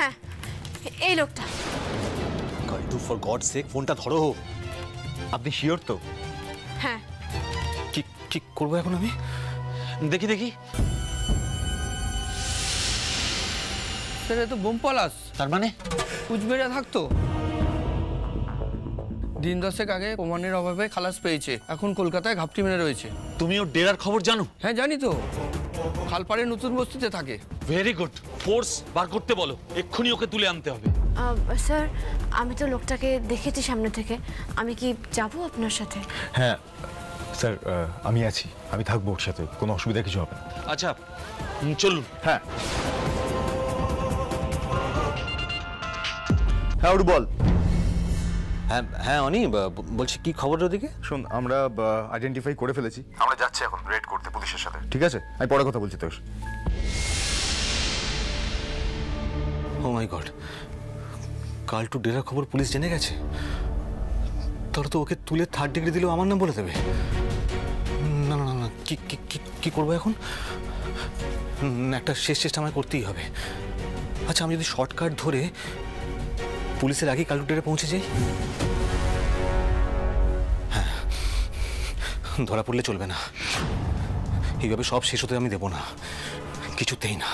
হ্যাঁ, এই লোকটা। কাল্টু, ফর গড সেক ফোনটা ধরো। আপনি শিওর তো? হ্যাঁ। কি কি করবো এখন আমি? দেখি দেখি। সেটা তো বোম পলাশ। তার মানে কুচবিহারে থাকতো, দিন 10 আগে প্রমাণের অভাবে খালাস পেয়েছে, এখন কলকাতায় ঘাপটি মেরে রয়েছে। তুমি ওর ডেরার খবর জানো? হ্যাঁ জানি তো, খালপাড়ে নতুন বস্তিতে থাকে। ভেরি গুড, ফোর্স বার করতে বলো, এক্ষুনি ওকে তুলে আনতে হবে। স্যার, আমি তো লোকটাকে দেখেছি সামনে থেকে, আমি কি যাব আপনার সাথে? হ্যাঁ স্যার, আমি আছি, আমি থাকবো ওর সাথে, কোনো অসুবিধা কিছু হবে না। আচ্ছা চলুন। হ্যাঁ হ্যাঁ ওর বল। হ্যাঁ হ্যাঁ অনি, বলছি কি খবর ওদিকে? শোন, আমরা আইডেন্টিফাই করে ফেলেছি, আমরা যাচ্ছি এখন রেড করতে পুলিশের সাথে, ঠিক আছে? আমি পরে কথা বলছি তোর। ও মাই গড, কাল্টু ডেরার খবর পুলিশ জেনে গেছে। তাহলে তো ওকে তুলে 3rd ডিগ্রি দিলেও আমার নাম বলে দেবে। না না না, কি কি করবো এখন? একটা শেষ চেষ্টা আমায় করতেই হবে। আচ্ছা, আমি যদি শর্টকাট ধরে পুলিশের আগে কাল্টু ডেরে পৌঁছে যাই? হ্যাঁ, ধরা পড়লে চলবে না, এইভাবে সব শেষ হতে আমি দেবো না, কিছুতেই না।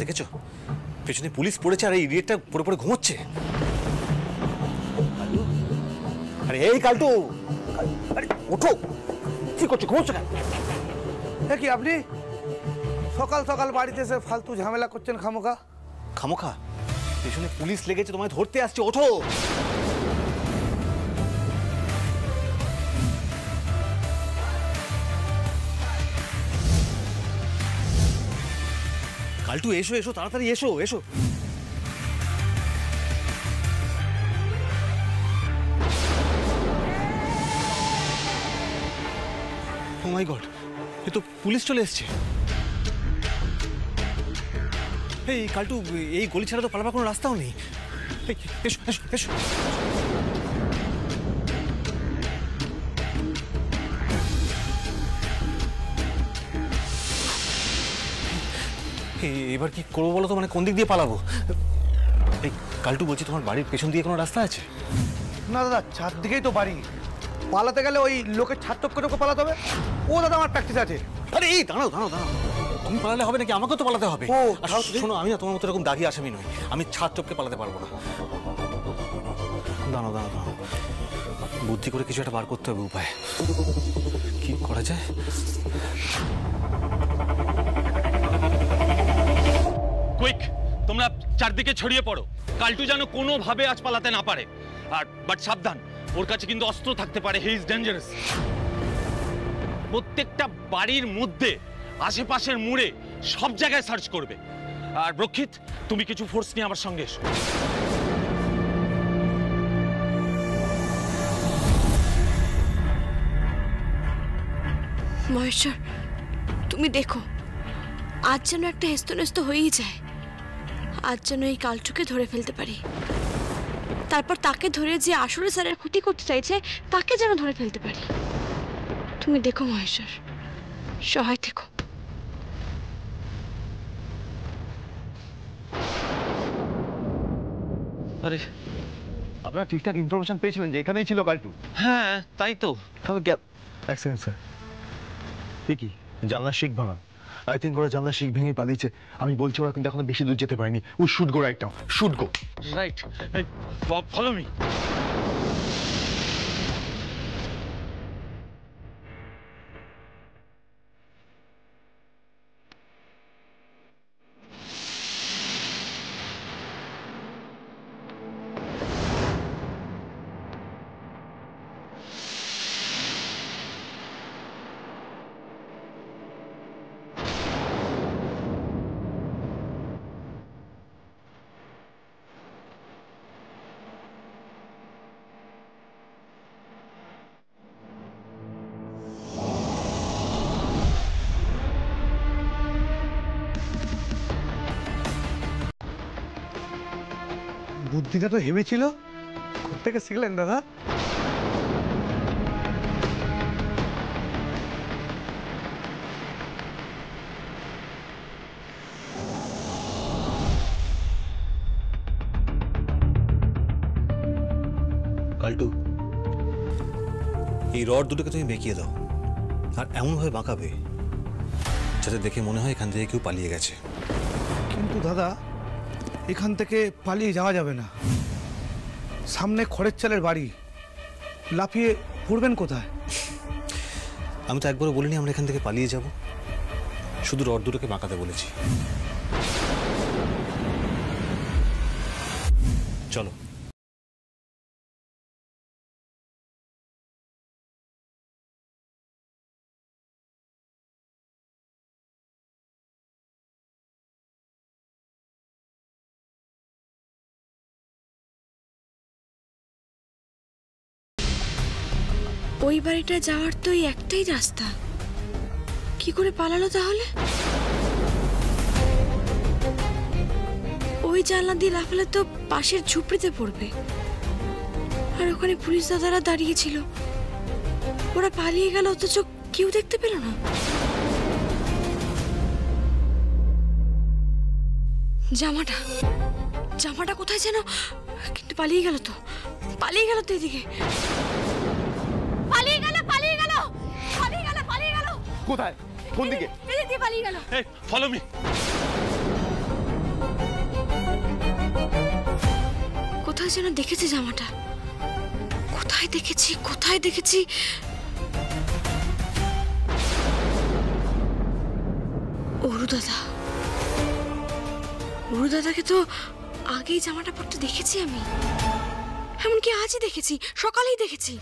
দেখেছো, পেছনে পুলিশ পড়েছে আর এই ইডিয়েটটা পড়ে পড়ে ঘুমোচ্ছে। আরে এই কাল্টু, আরে ওঠো, কি করছো, ঘুমোচ্ছ কেন? কি আপনি সকাল সকাল বাড়িতে এসে ফালতু ঝামেলা করছেন খামোখা? খামোখা? পেছনে পুলিশ লেগেছে, তোমায় ধরতে আসছে, ওঠো। কাল্টু এসো এসো, তাড়াতাড়ি এসো এসো। ও মাই গড, এ তো পুলিশ চলে এসছে। এই কাল্টু, এই গলি ছাড়া তো পালাবার কোনো রাস্তাও নেই। এসো এসো এসো। এবার কি করবো বলো তো, মানে কোন দিক দিয়ে পালাবো? এই কাল্টু, বলছি তোমার বাড়ির পেছন দিয়ে কোনো রাস্তা আছে? না দাদা, চারদিকেই তো বাড়ি, পালাতে গেলে ওই লোকের ছাদ টপকে পালাতে হবে। ও দাদা, আমার প্র্যাকটিস আছে। আরে এই দাঁড়াও দাঁড়াও দাঁড়াও, তুমি পালালে হবে নাকি? আমাকেও তো পালাতে হবে। ও শোনো, আমি না তোমার মতো এরকম দাগি আসামি নই, আমি ছাদ টপকে পালাতে পারবো না। দাঁড়াও দাঁড়াও দাঁড়াও, বুদ্ধি করে কিছু একটা বার করতে হবে উপায়। কি করা যায়? কুইক, তোমরা চারদিকে ছড়িয়ে পড়ো, কাল্টু যেন কোনোভাবে আজ পালাতে না পারে। আর বাট সাবধান, ওর কাছে কিন্তু অস্ত্র থাকতে পারে, হি ইজ ডেঞ্জারাস। প্রত্যেকটা বাড়ির মধ্যে, আশেপাশের মোড়ে, সব জায়গায় সার্চ করবে। আর রক্ষিত, তুমি কিছু ফোর্স নিয়ে আমার সঙ্গে এসো। মহেশ্বর, তুমি দেখো, আজ যেন একটা হেস্তনেস্ত হয়েই যায়। আজ যেন এই কাল্টুকে ধরে ফেলতে পারি, তারপর তাকে ধরে যে আসলে স্যারের ক্ষতি করতে চাইছে তাকে যেন ধরে ফেলতে পারি। তুমি দেখো মহেশ্বর, সহায় থেকো। আরে, আপনারা ঠিকঠাক ইনফরমেশন পেয়েছিলেন যে এখানেই ছিল কাল্টু? হ্যাঁ তাই তো। এক সেকেন্ড স্যার, কি জানলা শিক ভাঙা, আই থিঙ্ক ওরা জানলা শিক ভেঙে পালিয়েছে। আমি বলছি ওরা কিন্তু এখনো বেশি দূর যেতে পারেনি। We should go right now, should go. Right, follow me. বুদ্ধিটা তো হেভি ছিল, কোত্থেকে শিখলেন দাদা? কাল্টু, এই রড দুটোকে তুমি বেঁকিয়ে দাও, আর এমনভাবে বাঁকাবে যাতে দেখে মনে হয় এখান থেকে কেউ পালিয়ে গেছে। কিন্তু দাদা, এখান থেকে পালিয়ে যাওয়া যাবে না। সামনে খড়ের চালের বাড়ি, লাফিয়ে পড়বেন কোথায়? আমি তো একবারও বলিনি আমরা এখান থেকে পালিয়ে যাব, শুধু রড দুটোকে বাঁকাতে বলেছি। চলো। ওই বাড়িটা যাওয়ার তো এই একটাই রাস্তা, কি করে পালালো তাহলে? ওই জানলা দিয়ে লাফালে তো পাশের ঝুপড়িতে পড়বে, আর ওখানে পুলিশ দাদারা দাঁড়িয়েছিল। ওরা পালিয়ে গেল অথচ কেউ দেখতে পেল না। জামাটা জামাটা কোথায় যেন, কিন্তু পালিয়ে গেল তো, পালিয়ে গেল তো এদিকে, পালিয়ে গেল, পালিয়ে গেল, পালিয়ে গেল, পালিয়ে গেল। কোথায়? কোন দিকে? এদিকে পালিয়ে গেল। Follow me. কোথায় যেন দেখেছি জামাটা, কোথায় দেখেছি, কোথায় দেখেছি? অরু দাদা, অরু দাদাকে তো আগেই জামাটা পরতে দেখেছি আমি, এমনকি আজই দেখেছি, সকালেই দেখেছি।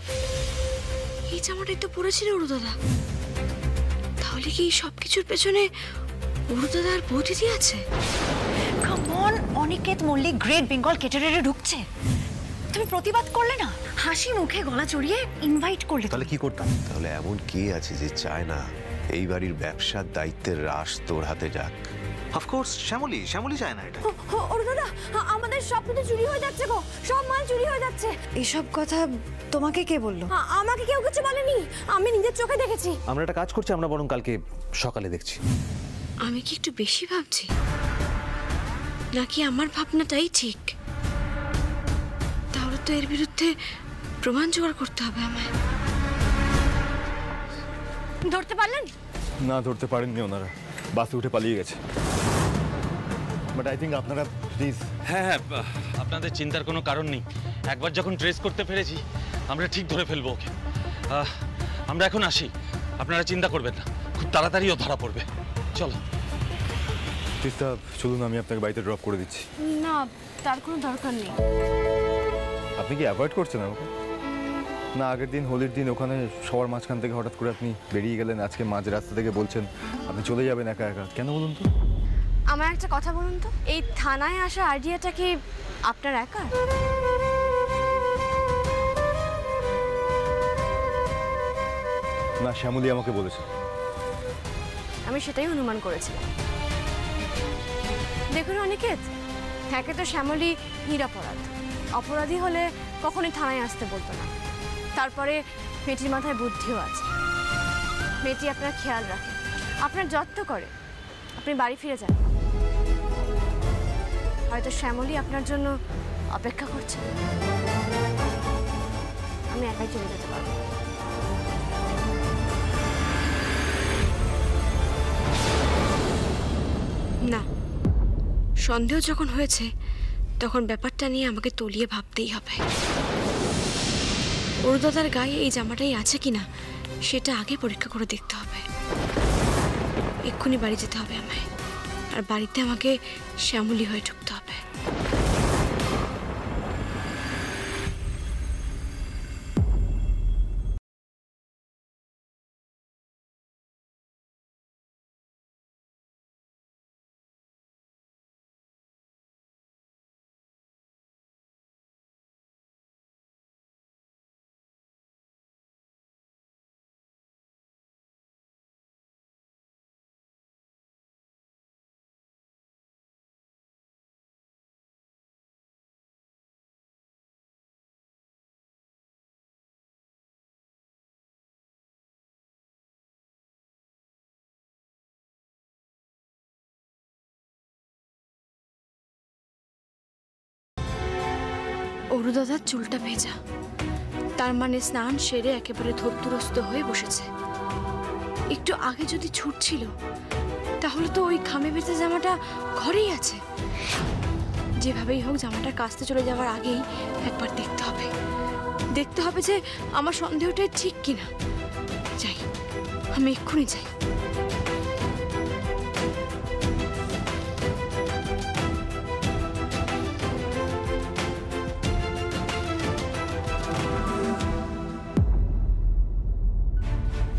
এই জামাটাই তো পরেছিল অরু দাদা। তাহলে কি সবকিছুর পেছনে অরু দাদা আর বৌদিদি আছে? Come on, Aniket Mallick Great Bengal ক্যাটারারে ঢুকছে, তুমি প্রতিবাদ করলে না, হাসি মুখে গলা চড়িয়ে ইনভাইট করলে। তাহলে কি করতাম? তাহলে এমন কে আছে যে চায় না এই বাড়ির ব্যবসার দায়িত্বের রাশ তোর হাতে যাক? অফকোর্স শ্যামলী, শ্যামলী চায় না এটা। ওর দাদা, আমাদের সব কিছু চুরি হয়ে যাচ্ছে গো, সব মাল চুরি হয়ে যাচ্ছে। এসব কথা তোমাকে কে বললো? আমাকে কেউ কিছু বলেনি, আমি নিজের চোখে দেখেছি। আমরা একটা কাজ করছি, আমরা বরং কালকে সকালে দেখছি। আমি কি একটু বেশি ভাবছি, নাকি আমার ভাবনাটাই ঠিক? তাহলে তো এর বিরুদ্ধে প্রমাণ জোগাড় করতে হবে আমায়। ধরতে পারলেন? না, ধরতে পারেননি ওনারা, বাসে উঠে পালিয়ে গেছে। বাট আই থিঙ্ক আপনারা প্লিজ। হ্যাঁ হ্যাঁ, আপনাদের চিন্তার কোনো কারণ নেই। একবার যখন ট্রেস করতে পেরেছি, আমরা ঠিক ধরে ফেলবো ওকে। আমরা এখন আসি, আপনারা চিন্তা করবেন না, খুব তাড়াতাড়িও ধরা পড়বে। চলো তিস্তা, চলুন আমি আপনাকে বাড়িতে ড্রপ করে দিচ্ছি। না, তার কোনো দরকার নেই। আপনি কি অ্যাভয়েড করছেন আমাকে? না, আগের দিন হোলির দিন ওখানে সবার মাঝখান থেকে হঠাৎ করে আপনি বেরিয়ে গেলেন, আজকে মাঝ রাস্তা থেকে বলছেন আপনি চলে যাবেন একা একা, কেন বলুন তো? আমার একটা কথা বলুন তো, এই থানায় আসা আইডিয়াটা কি আপনার একার? না, শ্যামলী আমাকে বলেছে। আমি সেটাই অনুমান করেছিলাম। দেখুন অনিকেত, একে তো শ্যামলী নিরপরাধ, অপরাধী হলে কখনোই থানায় আসতে বলতো না। তারপরে মেয়েটির মাথায় বুদ্ধিও আছে, মেয়েটি আপনার খেয়াল রাখে, আপনার যত্ন করে। আপনি বাড়ি ফিরে যান, হয়তো শ্যামলী আপনার জন্য অপেক্ষা করছে। আমি একাই চলে যেতে পারবো। না, সন্দেহ যখন হয়েছে তখন ব্যাপারটা নিয়ে আমাকে তলিয়ে ভাবতেই হবে। অরুদাদার গায়ে এই জামাটাই আছে কিনা সেটা আগে পরীক্ষা করে দেখতে হবে। এক্ষুনি বাড়ি যেতে হবে আমায়, আর বাড়িতে আমাকে শ্যামলী হয়ে ঢুকতে হবে। অরুদাদার চুলটা ভেজা, তার মানে স্নান সেরে একেবারে ধূর্তুরস্ত হয়ে বসেছে। একটু আগে যদি ছুটছিল তাহলে তো ওই ঘামে ভেজা জামাটা ঘরেই আছে। যেভাবেই হোক জামাটা কাচতে চলে যাওয়ার আগেই একবার দেখতে হবে যে আমার সন্দেহটাই ঠিক কিনা। যাই, আমি এক্ষুনি যাই।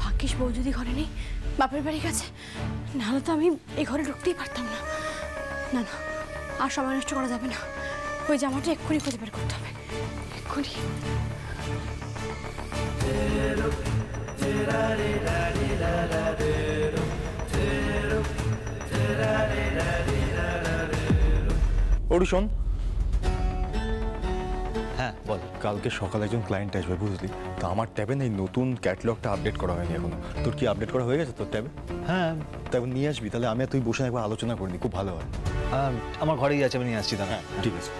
ভাগ্যিস বউ যদি ঘরে নেই, বাপের বাড়ি গেছে, নাহলে তো আমি এই ঘরে ঢুকতেই পারতাম না। না না, আর সময় নষ্ট করা যাবে না। ওই জামাটা এক্ষুনি খুঁজে বের করতে হবে, এক্ষুনি। ওরু শোন, হ্যাঁ বল। কালকে সকালে একজন ক্লায়েন্ট আসবে বুঝলি, তো আমার ট্যাবে না এই নতুন ক্যাটালগটা আপডেট করা হয়নি এখনো। তোর কি আপডেট করা হয়ে গেছে তোর ট্যাবে? হ্যাঁ, তারপর নিয়ে আসবি, তাহলে আমি আর তুই বসে একবার আলোচনা করিনি, খুব ভালো হয়। আমার ঘরেই আছে, আমি নিয়ে আসছি। দাঁড়া। ঠিক আছে।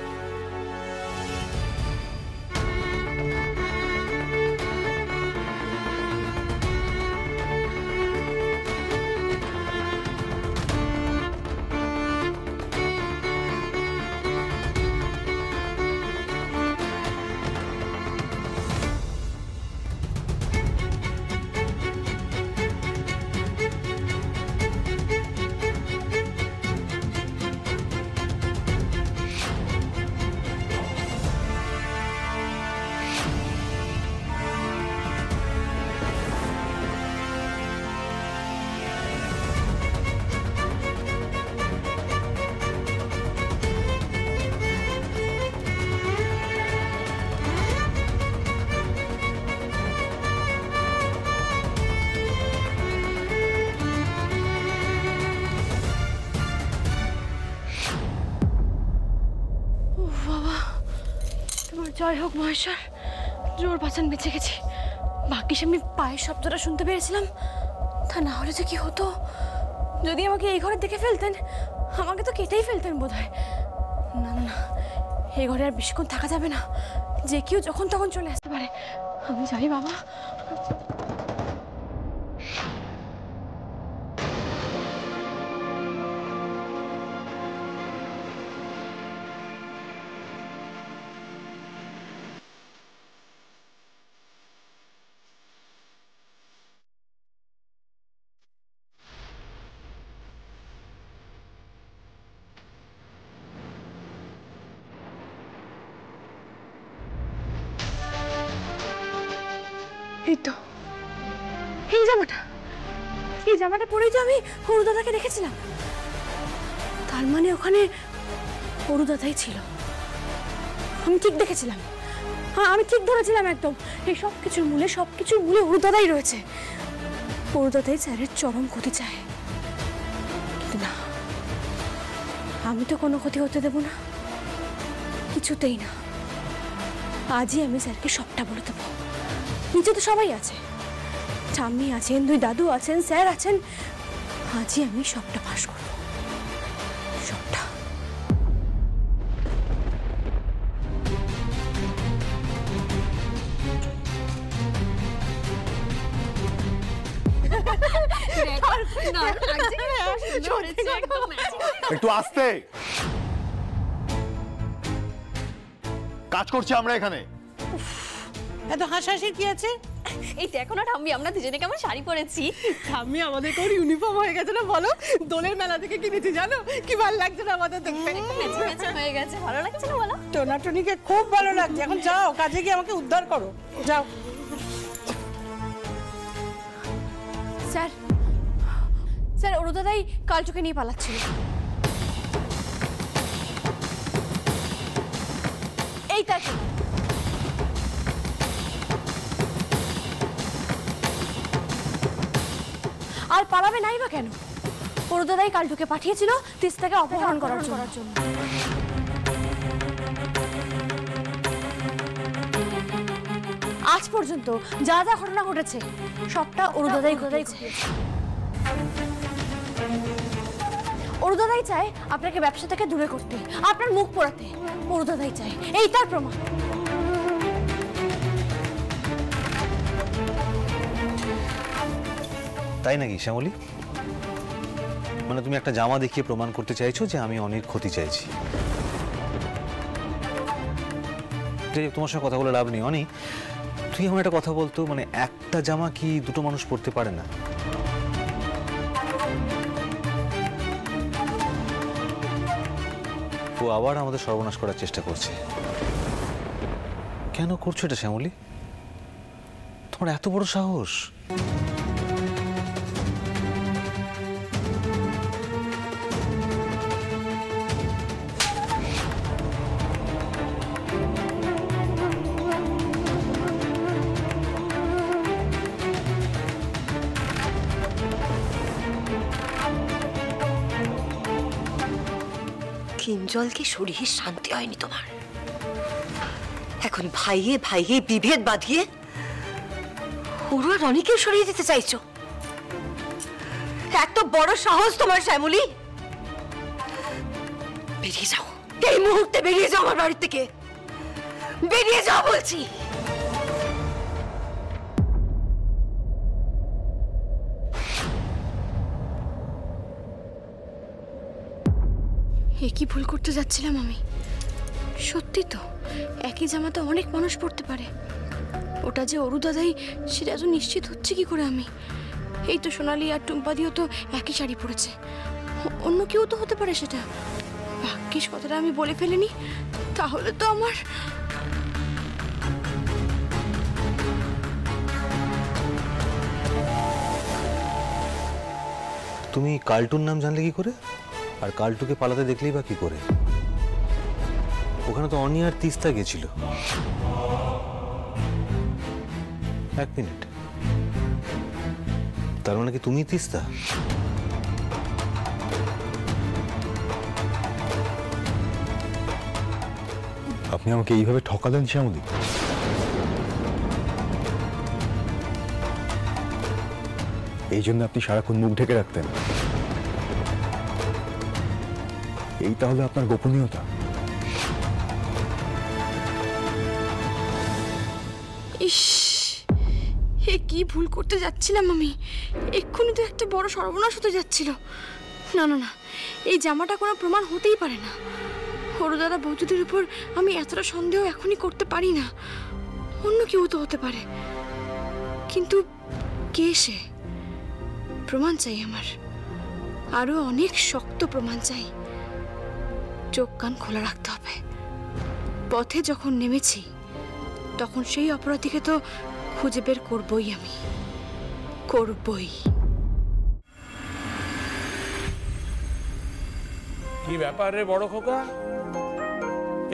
জয় হোক মহেশ্বর, জোর বাঁচান, বেঁচে গেছি। ভাগ্যিস আমি পায়ের শব্দটা শুনতে পেরেছিলাম, তা না হলে যে কি হতো। যদি আমাকে এই ঘরে দেখে ফেলতেন, আমাকে তো কেটেই ফেলতেন বোধহয়। না না না, এই ঘরে আর বেশিক্ষণ থাকা যাবে না, যে কেউ যখন তখন চলে আসতে পারে। আমি যাই বাবা। এই তো, এই জামাটা পরেই তো আমি হরুদাদাকে দেখেছিলাম। তার মানে ওখানে হরুদাদাই ছিল। আমি ঠিক দেখেছিলাম, হ্যাঁ আমি ঠিক ধরেছিলাম একদম। এই সবকিছুর মূলে হরুদাদাই রয়েছে। হরুদাদাই স্যারের চরম ক্ষতি চায়, কিন্তু না, আমি তো কোনো ক্ষতি হতে দেব না, কিছুতেই না। আজই আমি স্যারকে সবটা বলে দেবো। নিচে তো সবাই আছে, ঠাম্মি আছেন, দুই দাদু আছেন, স্যার আছেন। আজই আমি সবটা ফাঁস করবো, সবটা। একটু আস্তে, কাজ করছি আমরা এখানে। এত হাসাহাসির কি আছে? এই দেখো না ঠাম্মি, আমরা দুজনে কেমন শাড়ি পরেছি। ঠাম্মি আমাদের কোন ইউনিফর্ম হয়ে গেছে না বলো? দোলের মেলা থেকে কিনেছি জানো, কি ভালো লাগছে না আমাদের দেখতে। হয়ে গেছে, ভালো লাগছে না বলো? টোনাটনিকে খুব ভালো লাগছে। এখন যাও কাজে গিয়ে আমাকে উদ্ধার করো, যাও। স্যার, স্যার অরুদাদাই কালচুকে নিয়ে পালাচ্ছিল। এই তাকে আর পালাবে নাই বা কেন? অরুদাদাই কালটুকে পাঠিয়েছিল তিস্তাকে অপহরণ করার জন্য। আজ পর্যন্ত যা যা ঘটনা ঘটেছে সবটা অরুদাদাই ঘটেছে। অরুদাদাই চায় আপনাকে ব্যবসা থেকে দূরে করতে, আপনার মুখ পোড়াতে। অরুদাদাই চায়, এই তার প্রমাণ। তাই নাকি শ্যামলী? মানে তুমি একটা জামা দেখিয়ে প্রমাণ করতে চাইছো যে আমি অনেক ক্ষতি চাইছি? তোমার সঙ্গে কথা বলে লাভ নেই। অনি, তুই আমার একটা কথা বলতো, মানে একটা জামা কি দুটো মানুষ পরতে পারে না? ও আবার আমাদের সর্বনাশ করার চেষ্টা করছে। কেন করছো এটা শ্যামলী? তোমার এত বড় সাহস? কিঞ্জলকে সরিয়ে শান্তি হয়নি তোমার। এখন ভাইয়ে ভাইয়ে বিভেদ বাঁধিয়ে পুরো রনিকেও সরিয়ে দিতে চাইছো। এত বড় সাহস তোমার শ্যামলী! বেরিয়ে যাও, এই মুহূর্তে বেরিয়ে যাও আমার বাড়ি থেকে। বেরিয়ে যাও বলছি। এ কি ভুল করতে যাচ্ছিলাম আমি? সত্যি তো, একই জামা তো অনেক মানুষ পরতে পারে। ওটা যে অরুদাদাই সেটা তো নিশ্চিত হচ্ছে কি করে আমি? এই তো সোনালি আর টুম্পাদিও তো একই শাড়ি পরেছে, অন্য কেউ তো হতে পারে সেটা। ভাগ্যিস কথাটা আমি বলে ফেলিনি, তাহলে তো আমার... তুমি কাল্টুর নাম জানলে কি করে? আর কাল্টুকে পালাতে দেখলেই বা কি করে? ওখানে তো অনি আর তিস্তা গেছিল। এক মিনিট, তার মানে কি তুমি তিস্তা? আপনি আমাকে এইভাবে ঠকালেন শ্যামলী? এই জন্য আপনি সারাক্ষণ মুখ ঢেকে রাখতেন? এই তাহলে আপনার গোপনীয়তা? ইস, এ কি ভুল করতে যাচ্ছিলাম আমি? এক্ষুনি তো একটা বড় সর্বনাশ হতে যাচ্ছিল। না না না, এই জামাটা কোনো প্রমাণ হতেই পারে না। হরদাদা বৌদিদের উপর আমি এতটা সন্দেহ এখনই করতে পারি না। অন্য কেউ তো হতে পারে, কিন্তু কে সে? প্রমাণ চাই আমার, আরো অনেক শক্ত প্রমাণ চাই। চোখ কান খোলা রাখতে হবে। পথে যখন নেমেছি তখন সেই অপরাধীকে তো খুঁজে বের করবই, আমি করবই। কি ব্যাপার রে বড় খোকা?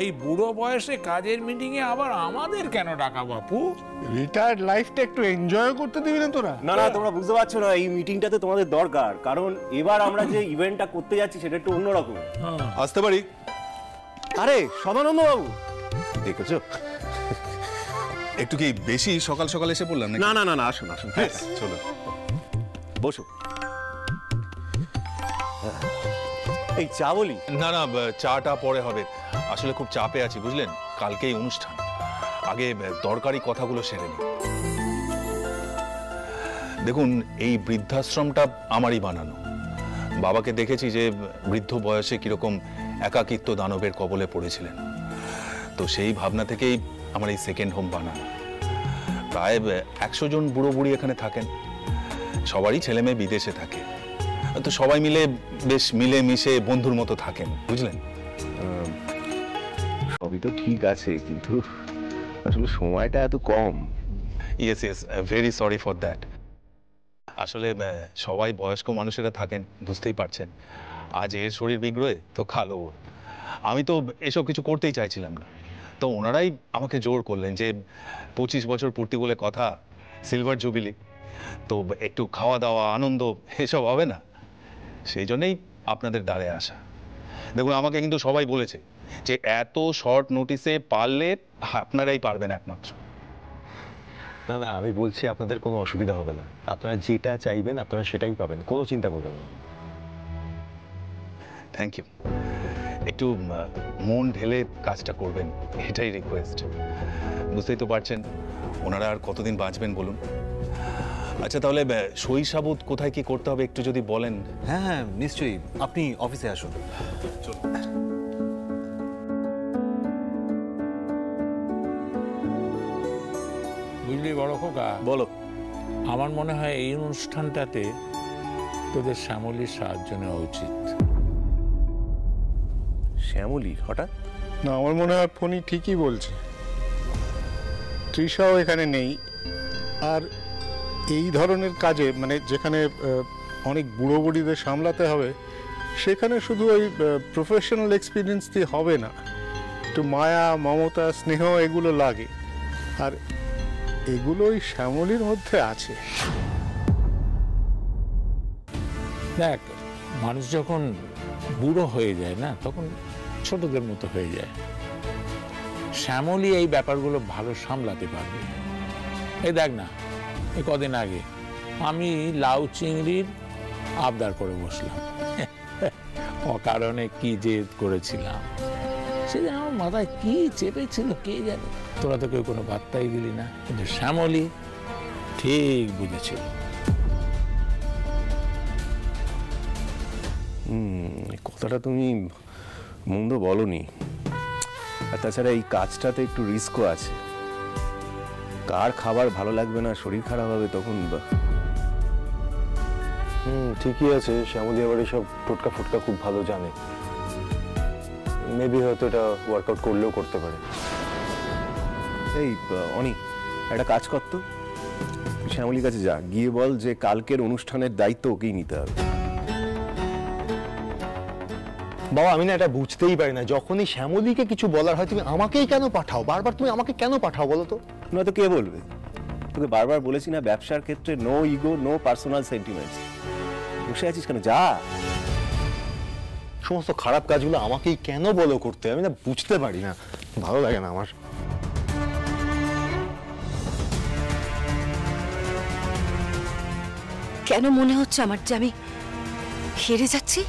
এই বুড়ো বয়সে কাজের মিটিং এ আবার আমাদের কেন ডাকা বাপু? রিটায়ার্ড লাইফটা একটু এনজয় করতে দিবি না তোরা? না না, তোমরা বুঝতে পারছো না, এই মিটিংটাতে তোমাদের দরকার। কারণ এবার আমরা যে ইভেন্টটা করতে যাচ্ছি সেটা একটু অন্যরকম। আসতে পারি? আরে সদানন্দ বাবু, দেখেছো? একটু কি বেশি সকাল সকাল এসে পড়লাম? না না না না, আসুন আসুন, চলো বসো। এই চা বলি? না না, চাটা পরে হবে। আসলে খুব চাপে আছি বুঝলেন, কালকেই অনুষ্ঠান। আগে দরকারি কথাগুলো সেরে নিই। দেখুন, এই বৃদ্ধাশ্রমটা আমারই বানানো। বাবাকে দেখেছি যে বৃদ্ধ বয়সে কিরকম একাকিত্ব দানবের কবলে পড়েছিলেন। তো সেই ভাবনা থেকেই আমার এই সেকেন্ড হোম বানানো। প্রায় 100 জন বুড়ো বুড়ি এখানে থাকেন। সবারই ছেলে মেয়ে বিদেশে থাকে। তো সবাই মিলে বেশ মিলে মিশে বন্ধুর মতো থাকেন, বুঝলেন? সবই তো ঠিক আছে, কিন্তু আসলে সময়টা এত কম। Yes yes, very sorry for that. আসলে সবাই বয়স্ক মানুষেরা থাকেন, বুঝতেই পারছেন। আজ এর শরীর বিগ্রহে তো কালো। আমি তো এসব কিছু করতেই চাইছিলাম না, তো ওনারাই আমাকে জোর করলেন যে 25 বছর পূর্তি বলে কথা, সিলভার জুবিলি, তো একটু খাওয়া দাওয়া আনন্দ এসব হবে না? সেই জন্যই আপনাদের দ্বারে আসা। দেখুন, আমাকে কিন্তু সবাই বলেছে যে এত শর্ট নোটিসে পারলে আপনারাই পারবেন একমাত্র। না না, আমি বলছি আপনাদের কোনো অসুবিধা হবে না। আপনারা যেটা চাইবেন আপনারা সেটাই পাবেন, কোনো চিন্তা করবেন না। Thank you. একটু মন ঢেলে কাজটা করবেন, এটাই রিকোয়েস্ট। বুঝতেই তো পারছেন ওনারা আর কতদিন বাঁচবেন বলুন। আচ্ছা তাহলে সই সাবুত কোথায় কি করতে হবে একটু যদি বলেন। হ্যাঁ হ্যাঁ নিশ্চয়ই, আপনি অফিসে আসুন। চলুন। বুঝলি বড় খোকা, বলো। আমার মনে হয় এই অনুষ্ঠানটাতে তোদের শ্যামলীর সাহায্য নেওয়া উচিত। শ্যামলী হঠাৎ? না, আমার মনে হয় ফোনই ঠিকই বলছে। তৃষাও এখানে নেই, আর এই ধরনের কাজে মানে যেখানে অনেক বুড়ো বুড়িদের সামলাতে হবে, সেখানে শুধু ওই প্রফেশনাল এক্সপিরিয়েন্স দিয়ে হবে না, একটু মায়া, মমতা, স্নেহ এগুলো লাগে, আর এগুলোই শ্যামলীর মধ্যে আছে। দেখ, মানুষ যখন বুড়ো হয়ে যায় না, তখন ছোটদের মতো হয়ে যায়। শ্যামলী এই ব্যাপারগুলো ভালো সামলাতে পারবে। এই দেখ না, এই কদিন আগে আমি লাউ চিংড়ির আবদার করে বসলাম, অকারণে কি জেদ করেছিলাম, সেদিন আমার মাথায় কি চেপেছিল কে জানে। তোরা তো কেউ কোনো বার্তাই দিলি না, কিন্তু শ্যামলী ঠিক বুঝেছিল। কথাটা তুমি মন্দ বলনি। আর তাছাড়া এই কাজটাতে একটু রিস্কও আছে। কার খাবার ভালো লাগবে না, শরীর খারাপ হবে তখন। ঠিকই আছে, শ্যামলী আবার এসব টোটকা ফুটকা খুব ভালো জানে। মেবি হয়তো এটা ওয়ার্কআউট করলেও করতে পারে। এই অনি, একটা কাজ করতো, শ্যামলীর কাছে যা, গিয়ে বল যে কালকের অনুষ্ঠানের দায়িত্ব ওকেই নিতে হবে। বাবা আমি না এটা বুঝতেই পারি না, যখনই শ্যামলীকে কিছু বলার হয় তুমি আমাকেই কেন পাঠাও? বারবার তুমি আমাকে কেন পাঠাও বলো তো? নয়তো কে বলবে? তোকে বারবার বলেছি না, ব্যবসার ক্ষেত্রে no ego, no personal sentiments. বসে আছিস কেন? যা। সমস্ত খারাপ কাজগুলো আমাকেই কেন বলো করতে? আমি না বুঝতে পারি না, ভালো লাগে না আমার। কেন মনে হচ্ছে আমার যে আমি হেরে যাচ্ছি?